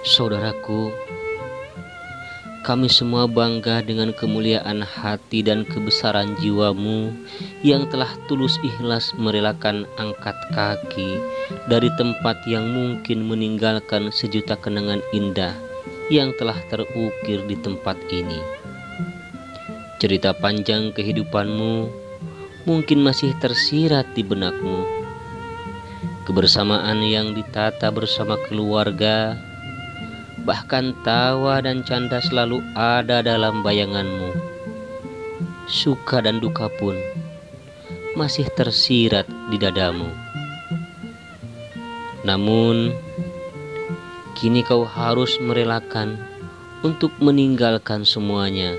Saudaraku, kami semua bangga dengan kemuliaan hati dan kebesaran jiwamu yang telah tulus ikhlas merelakan angkat kaki dari tempat yang mungkin meninggalkan sejuta kenangan indah yang telah terukir di tempat ini. Cerita panjang kehidupanmu mungkin masih tersirat di benakmu. Kebersamaan yang ditata bersama keluarga, bahkan tawa dan canda selalu ada dalam bayanganmu. Suka dan duka pun masih tersirat di dadamu. Namun, kini kau harus merelakan untuk meninggalkan semuanya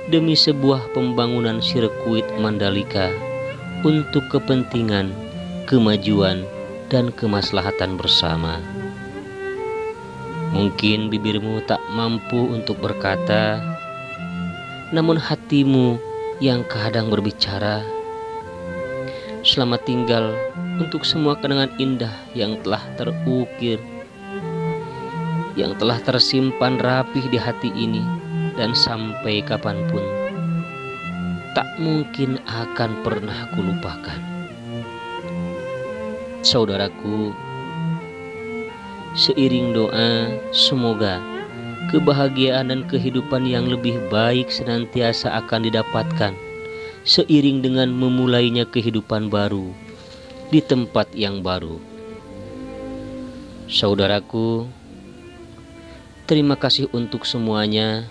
demi sebuah pembangunan sirkuit Mandalika untuk kepentingan, kemajuan, dan kemaslahatan bersama. Mungkin bibirmu tak mampu untuk berkata, namun hatimu yang kadang berbicara. Selamat tinggal untuk semua kenangan indah yang telah terukir, yang telah tersimpan rapih di hati ini, dan sampai kapanpun tak mungkin akan pernah kulupakan. Saudaraku, seiring doa, semoga kebahagiaan dan kehidupan yang lebih baik senantiasa akan didapatkan seiring dengan memulainya kehidupan baru di tempat yang baru. Saudaraku, terima kasih untuk semuanya.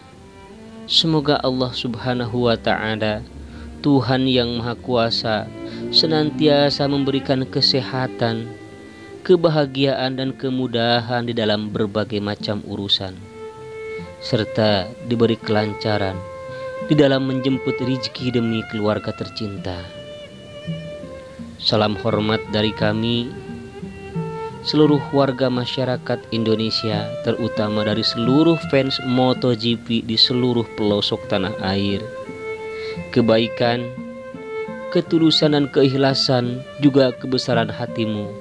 Semoga Allah Subhanahu wa Ta'ala, Tuhan yang Maha Kuasa, senantiasa memberikan kesehatan, kebahagiaan dan kemudahan di dalam berbagai macam urusan, serta diberi kelancaran di dalam menjemput rezeki demi keluarga tercinta. Salam hormat dari kami, seluruh warga masyarakat Indonesia, terutama dari seluruh fans MotoGP di seluruh pelosok tanah air. Kebaikan, ketulusan dan keikhlasan, juga kebesaran hatimu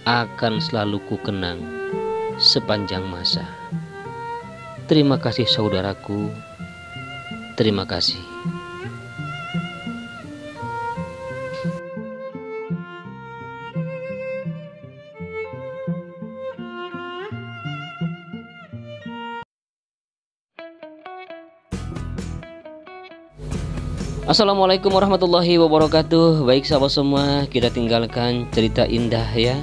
akan selalu kukenang sepanjang masa. Terima kasih saudaraku, terima kasih. Assalamualaikum warahmatullahi wabarakatuh. Baik sahabat semua, kita tinggalkan cerita indah ya,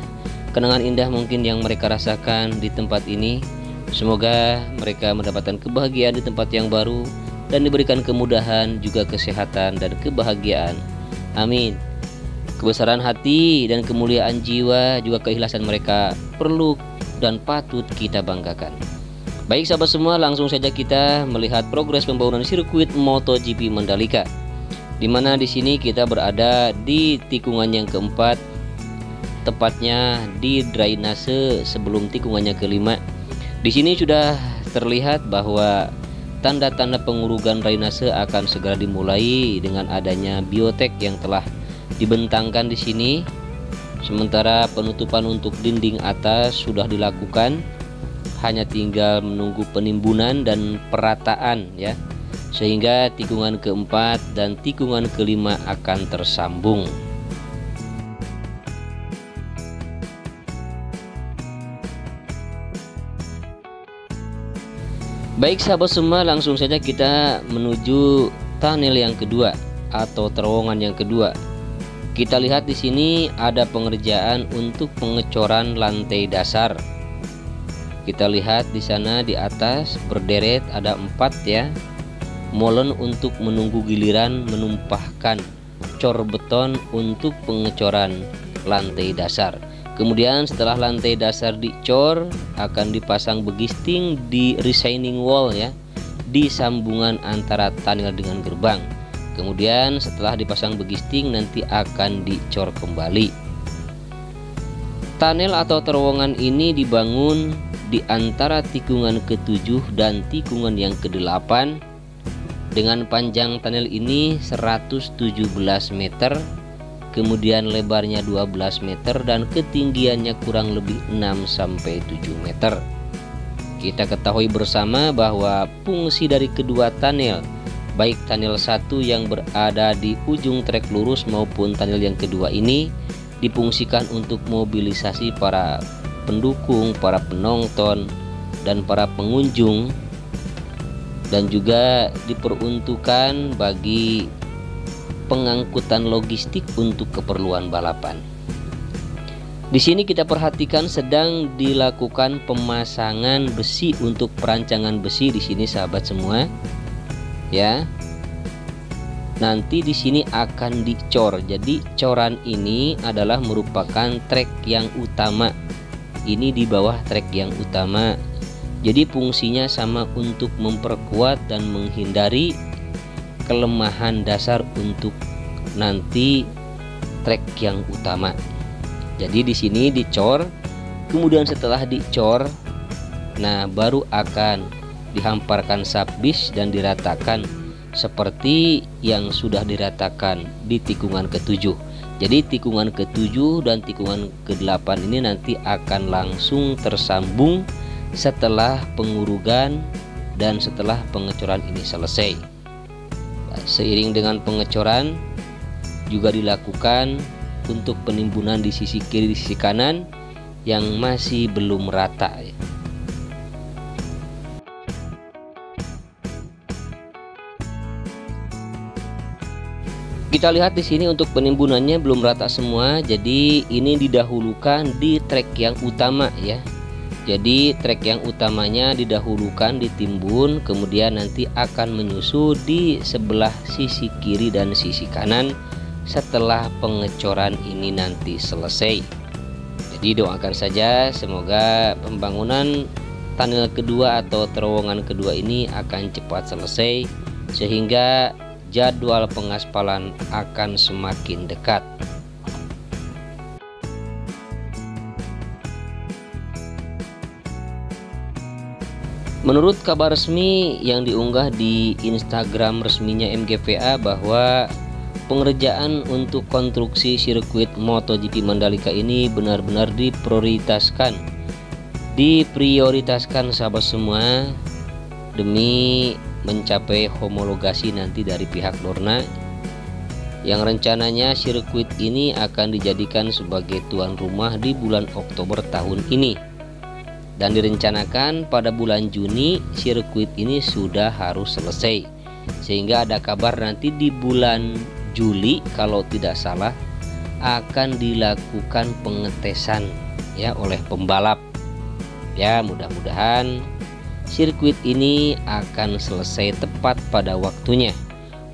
kenangan indah mungkin yang mereka rasakan di tempat ini. Semoga mereka mendapatkan kebahagiaan di tempat yang baru dan diberikan kemudahan, juga kesehatan dan kebahagiaan. Amin. Kebesaran hati dan kemuliaan jiwa, juga keikhlasan mereka perlu dan patut kita banggakan. Baik sahabat semua, langsung saja kita melihat progres pembangunan sirkuit MotoGP Mandalika, di mana di sini kita berada di tikungan yang keempat, tepatnya di drainase sebelum tikungannya kelima. Di sini sudah terlihat bahwa tanda-tanda pengurugan drainase akan segera dimulai dengan adanya biotek yang telah dibentangkan di sini. Sementara penutupan untuk dinding atas sudah dilakukan, hanya tinggal menunggu penimbunan dan perataan ya, sehingga tikungan keempat dan tikungan kelima akan tersambung. Baik sahabat semua, langsung saja kita menuju tunnel yang kedua atau terowongan yang kedua. Kita lihat di sini ada pengerjaan untuk pengecoran lantai dasar. Kita lihat di sana di atas berderet ada 4 ya, molen untuk menunggu giliran menumpahkan cor beton untuk pengecoran lantai dasar. Kemudian setelah lantai dasar dicor, akan dipasang begisting di retaining wall ya, di sambungan antara tunnel dengan gerbang. Kemudian setelah dipasang begisting, nanti akan dicor kembali. Tunnel atau terowongan ini dibangun di antara tikungan ke-7 dan tikungan yang ke-8 dengan panjang tunnel ini 117 meter, kemudian lebarnya 12 meter dan ketinggiannya kurang lebih 6-7 meter. Kita ketahui bersama bahwa fungsi dari kedua tunnel, baik tunnel 1 yang berada di ujung trek lurus maupun tunnel yang kedua ini, difungsikan untuk mobilisasi para pendukung, para penonton, dan para pengunjung, dan juga diperuntukkan bagi pengangkutan logistik untuk keperluan balapan. Di sini kita perhatikan sedang dilakukan pemasangan besi untuk perancangan besi di sini sahabat semua. Ya. Nanti di sini akan dicor. Jadi coran ini adalah merupakan trek yang utama. Ini di bawah trek yang utama. Jadi fungsinya sama untuk memperkuat dan menghindari kelemahan dasar untuk nanti trek yang utama. Jadi di sini dicor, kemudian setelah dicor, nah baru akan dihamparkan subbis dan diratakan seperti yang sudah diratakan di tikungan ke-7. Jadi tikungan ke-7 dan tikungan ke-8 ini nanti akan langsung tersambung setelah pengurugan dan setelah pengecoran ini selesai. Seiring dengan pengecoran juga dilakukan untuk penimbunan di sisi kiri, di sisi kanan yang masih belum rata. Kita lihat di sini untuk penimbunannya belum rata semua, jadi ini didahulukan di trek yang utama ya. Jadi trek yang utamanya didahulukan ditimbun, kemudian nanti akan menyusul di sebelah sisi kiri dan sisi kanan setelah pengecoran ini nanti selesai. Jadi doakan saja semoga pembangunan tunnel kedua atau terowongan kedua ini akan cepat selesai sehingga jadwal pengaspalan akan semakin dekat. Menurut kabar resmi yang diunggah di Instagram resminya MGPA bahwa pengerjaan untuk konstruksi sirkuit MotoGP Mandalika ini benar-benar diprioritaskan sahabat semua demi mencapai homologasi nanti dari pihak Dorna, yang rencananya sirkuit ini akan dijadikan sebagai tuan rumah di bulan Oktober tahun ini, dan direncanakan pada bulan Juni sirkuit ini sudah harus selesai, sehingga ada kabar nanti di bulan Juli kalau tidak salah akan dilakukan pengetesan ya oleh pembalap. Ya, mudah-mudahan sirkuit ini akan selesai tepat pada waktunya.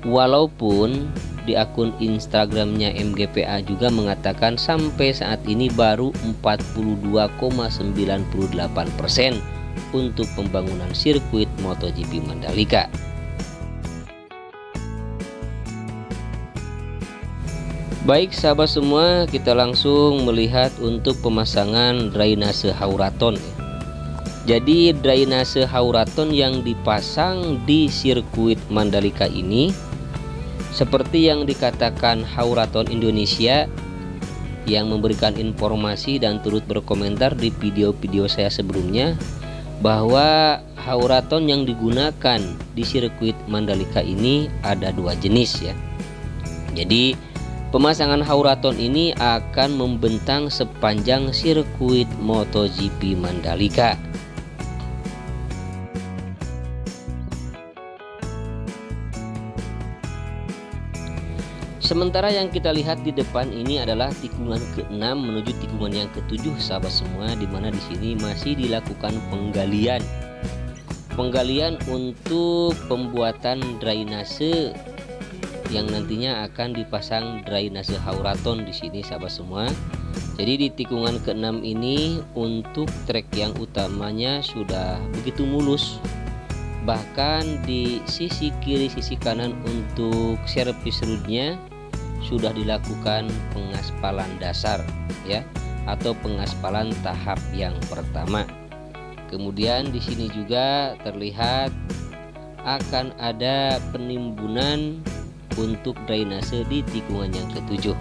Walaupun di akun Instagramnya MGPA juga mengatakan sampai saat ini baru 42,98% untuk pembangunan sirkuit MotoGP Mandalika. Baik sahabat semua, kita langsung melihat untuk pemasangan drainase hauraton. Jadi drainase hauraton yang dipasang di sirkuit Mandalika ini seperti yang dikatakan Hauraton Indonesia yang memberikan informasi dan turut berkomentar di video-video saya sebelumnya, bahwa hauraton yang digunakan di sirkuit Mandalika ini ada dua jenis ya. Jadi pemasangan hauraton ini akan membentang sepanjang sirkuit MotoGP Mandalika. Sementara yang kita lihat di depan ini adalah tikungan ke-6 menuju tikungan yang ke-7 sahabat semua, di mana di sini masih dilakukan penggalian untuk pembuatan drainase yang nantinya akan dipasang drainase hauraton di sini sahabat semua. Jadi di tikungan ke-6 ini untuk trek yang utamanya sudah begitu mulus. Bahkan di sisi kiri sisi kanan untuk servis roadnya sudah dilakukan pengaspalan dasar ya, atau pengaspalan tahap yang pertama. Kemudian di sini juga terlihat akan ada penimbunan untuk drainase di tikungan yang ke-7.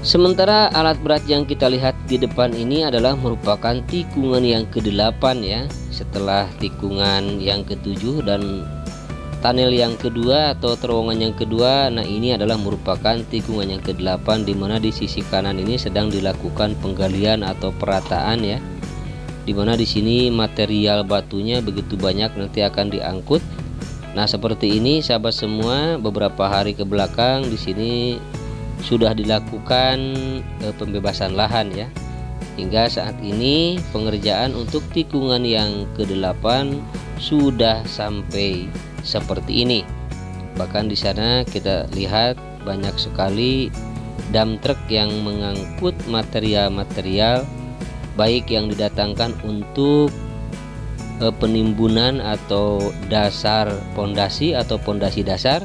Sementara alat berat yang kita lihat di depan ini adalah merupakan tikungan yang ke-8 ya. Setelah tikungan yang ke-7 dan tunnel yang kedua atau terowongan yang kedua. Nah, ini adalah merupakan tikungan yang ke-8, di mana di sisi kanan ini sedang dilakukan penggalian atau perataan ya. Di mana di sini material batunya begitu banyak nanti akan diangkut. Nah, seperti ini sahabat semua, beberapa hari ke belakang di sini sudah dilakukan pembebasan lahan ya. Hingga saat ini pengerjaan untuk tikungan yang ke-8 sudah sampai seperti ini. Bahkan di sana kita lihat banyak sekali dump truck yang mengangkut material-material baik yang didatangkan untuk penimbunan atau dasar pondasi atau pondasi dasar,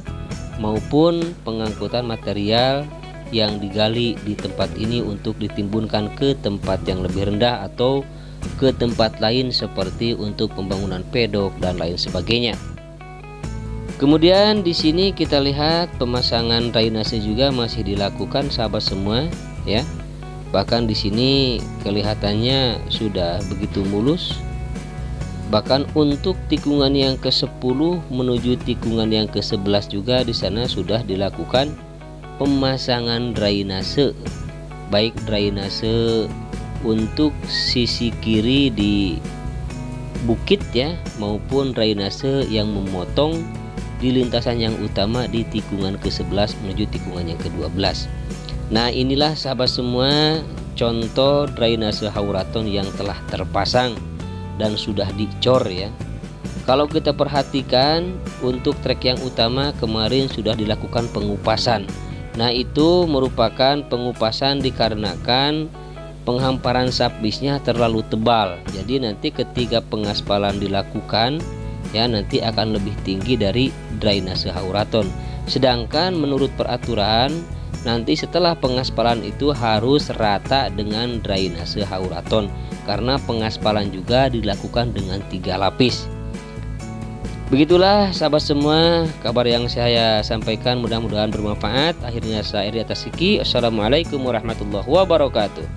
maupun pengangkutan material yang digali di tempat ini untuk ditimbunkan ke tempat yang lebih rendah atau ke tempat lain seperti untuk pembangunan pedok dan lain sebagainya. Kemudian di sini kita lihat pemasangan drainase juga masih dilakukan sahabat semua ya. Bahkan di sini kelihatannya sudah begitu mulus. Bahkan untuk tikungan yang ke-10 menuju tikungan yang ke-11 juga di sana sudah dilakukan pemasangan drainase, baik drainase untuk sisi kiri di bukit ya, maupun drainase yang memotong di lintasan yang utama di tikungan ke-11 menuju tikungan yang ke-12. Nah, inilah sahabat semua contoh drainase hauraton yang telah terpasang dan sudah dicor ya. Kalau kita perhatikan untuk trek yang utama kemarin sudah dilakukan pengupasan. Nah, itu merupakan pengupasan dikarenakan penghamparan subbisnya terlalu tebal. Jadi nanti ketika pengaspalan dilakukan ya, nanti akan lebih tinggi dari drainase hauraton. Sedangkan menurut peraturan nanti setelah pengaspalan itu harus rata dengan drainase hauraton, karena pengaspalan juga dilakukan dengan 3 lapis. Begitulah sahabat semua kabar yang saya sampaikan, mudah-mudahan bermanfaat. Akhirnya saya Eri atas Siki. Assalamualaikum warahmatullahi wabarakatuh.